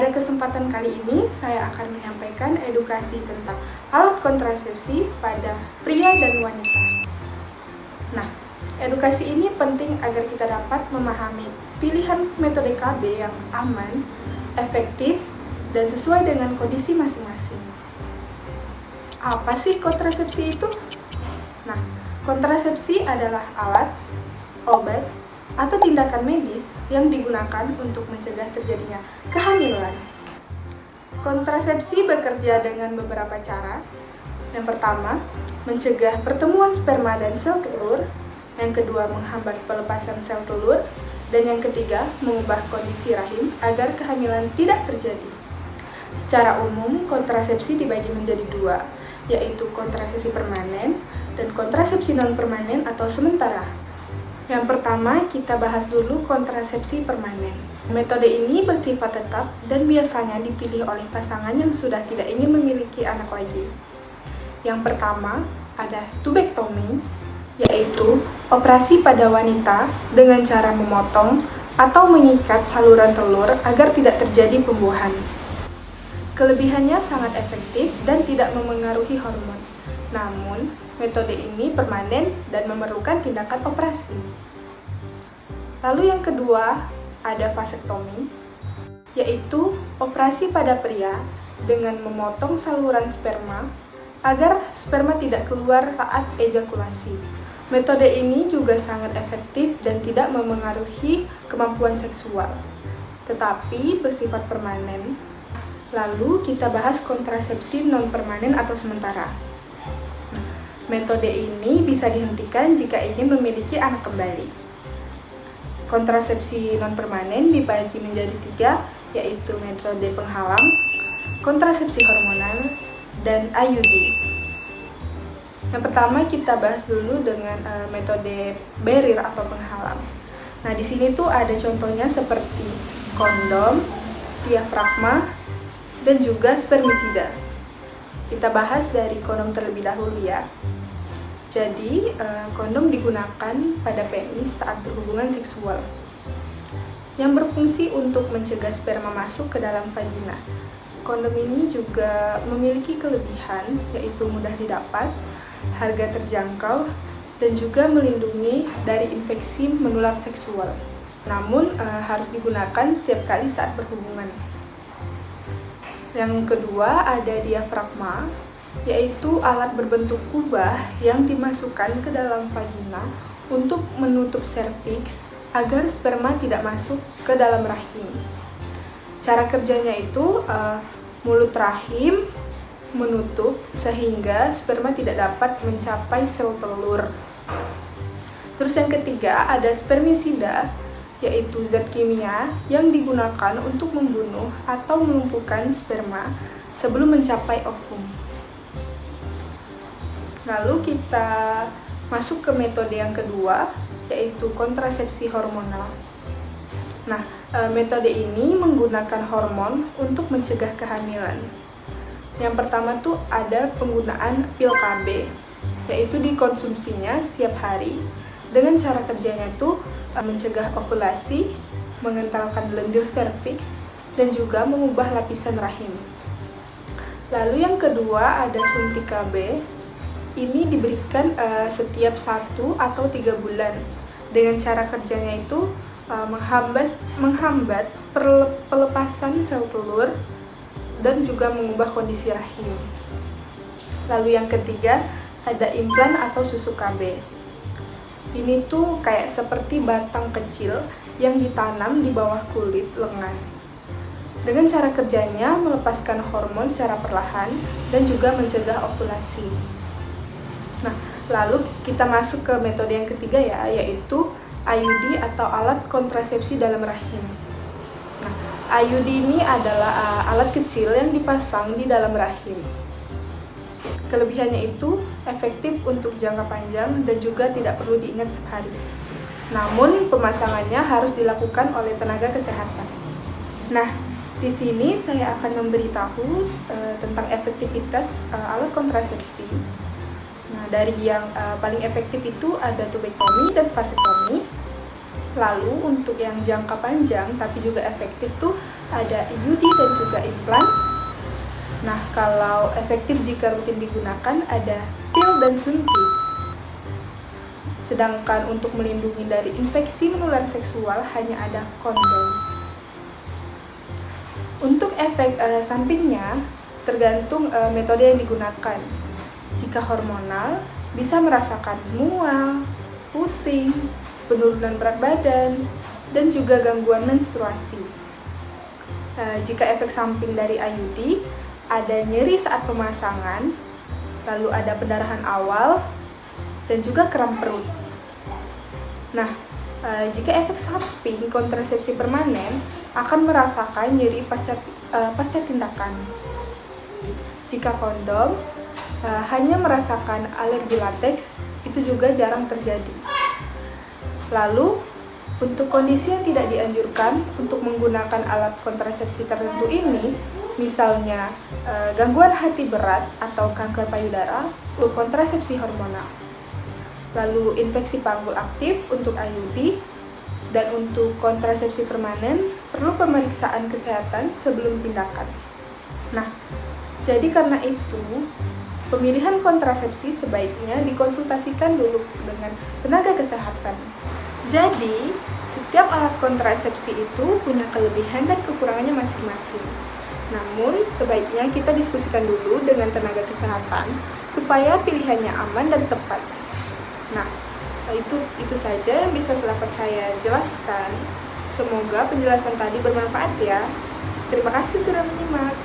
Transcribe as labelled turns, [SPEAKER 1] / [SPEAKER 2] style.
[SPEAKER 1] Pada kesempatan kali ini, saya akan menyampaikan edukasi tentang alat kontrasepsi pada pria dan wanita. Nah, edukasi ini penting agar kita dapat memahami pilihan metode KB yang aman, efektif, dan sesuai dengan kondisi masing-masing. Apa sih kontrasepsi itu? Nah, kontrasepsi adalah alat, obat, atau tindakan medis yang digunakan untuk mencegah terjadinya kehamilan. Kontrasepsi bekerja dengan beberapa cara. Yang pertama, mencegah pertemuan sperma dan sel telur. Yang kedua, menghambat pelepasan sel telur. Dan yang ketiga, mengubah kondisi rahim agar kehamilan tidak terjadi. Secara umum, kontrasepsi dibagi menjadi dua, yaitu kontrasepsi permanen dan kontrasepsi non-permanen atau sementara. Yang pertama, kita bahas dulu kontrasepsi permanen. Metode ini bersifat tetap dan biasanya dipilih oleh pasangan yang sudah tidak ingin memiliki anak lagi. Yang pertama, ada tubektomi, yaitu operasi pada wanita dengan cara memotong atau mengikat saluran telur agar tidak terjadi pembuahan. Kelebihannya sangat efektif dan tidak memengaruhi hormon. Namun, metode ini permanen dan memerlukan tindakan operasi. Lalu yang kedua, ada vasektomi, yaitu operasi pada pria dengan memotong saluran sperma agar sperma tidak keluar saat ejakulasi. Metode ini juga sangat efektif dan tidak memengaruhi kemampuan seksual, tetapi bersifat permanen. Lalu kita bahas kontrasepsi non-permanen atau sementara. Metode ini bisa dihentikan jika ingin memiliki anak kembali. Kontrasepsi non-permanen dibagi menjadi tiga, yaitu metode penghalang, kontrasepsi hormonal, dan IUD. Yang pertama kita bahas dulu dengan metode barrier atau penghalang. Nah, di sini tuh ada contohnya seperti kondom, diafragma, dan juga spermisida. Kita bahas dari kondom terlebih dahulu ya. Jadi, kondom digunakan pada penis saat berhubungan seksual yang berfungsi untuk mencegah sperma masuk ke dalam vagina. Kondom ini juga memiliki kelebihan, yaitu mudah didapat, harga terjangkau, dan juga melindungi dari infeksi menular seksual. Namun, harus digunakan setiap kali saat berhubungan. Yang kedua, ada diafragma, yaitu alat berbentuk kubah yang dimasukkan ke dalam vagina untuk menutup serviks agar sperma tidak masuk ke dalam rahim. Cara kerjanya itu mulut rahim menutup sehingga sperma tidak dapat mencapai sel telur. Terus yang ketiga ada spermisida, yaitu zat kimia yang digunakan untuk membunuh atau melumpuhkan sperma sebelum mencapai ovum. Lalu kita masuk ke metode yang kedua, yaitu kontrasepsi hormonal. Nah, metode ini menggunakan hormon untuk mencegah kehamilan. Yang pertama tuh ada penggunaan pil KB, yaitu dikonsumsinya setiap hari. Dengan cara kerjanya tuh mencegah ovulasi, mengentalkan lendir serviks, dan juga mengubah lapisan rahim. Lalu yang kedua ada suntik KB. Ini diberikan setiap 1 atau 3 bulan. Dengan cara kerjanya itu menghambat pelepasan sel telur dan juga mengubah kondisi rahim. Lalu yang ketiga ada implan atau susu KB. Ini tuh kayak seperti batang kecil yang ditanam di bawah kulit lengan. Dengan cara kerjanya melepaskan hormon secara perlahan dan juga mencegah ovulasi. Nah, lalu kita masuk ke metode yang ketiga ya, yaitu IUD atau alat kontrasepsi dalam rahim. Nah, IUD ini adalah alat kecil yang dipasang di dalam rahim. Kelebihannya itu efektif untuk jangka panjang dan juga tidak perlu diingat setiap hari. Namun, pemasangannya harus dilakukan oleh tenaga kesehatan. Nah, di sini saya akan memberitahu tentang efektivitas alat kontrasepsi. Nah, dari yang paling efektif itu ada tubektomi dan vasektomi. Lalu untuk yang jangka panjang tapi juga efektif tuh ada IUD dan juga implan. Nah, kalau efektif jika rutin digunakan ada pil dan suntik. Sedangkan untuk melindungi dari infeksi menular seksual hanya ada kondom. Untuk efek sampingnya tergantung metode yang digunakan. Jika hormonal, bisa merasakan mual, pusing, penurunan berat badan, dan juga gangguan menstruasi. Jika efek samping dari IUD, ada nyeri saat pemasangan, lalu ada pendarahan awal, dan juga kram perut. Nah, jika efek samping kontrasepsi permanen, akan merasakan nyeri pasca tindakan. Jika kondom, hanya merasakan alergi lateks, itu juga jarang terjadi. Lalu, untuk kondisi yang tidak dianjurkan untuk menggunakan alat kontrasepsi tertentu ini, misalnya gangguan hati berat atau kanker payudara, untuk kontrasepsi hormonal. Lalu infeksi panggul aktif untuk IUD, dan untuk kontrasepsi permanen perlu pemeriksaan kesehatan sebelum tindakan. Nah, jadi karena itu, pemilihan kontrasepsi sebaiknya dikonsultasikan dulu dengan tenaga kesehatan. Jadi, setiap alat kontrasepsi itu punya kelebihan dan kekurangannya masing-masing. Namun, sebaiknya kita diskusikan dulu dengan tenaga kesehatan supaya pilihannya aman dan tepat. Nah, itu saja yang bisa dapat saya jelaskan. Semoga penjelasan tadi bermanfaat ya. Terima kasih sudah menyimak.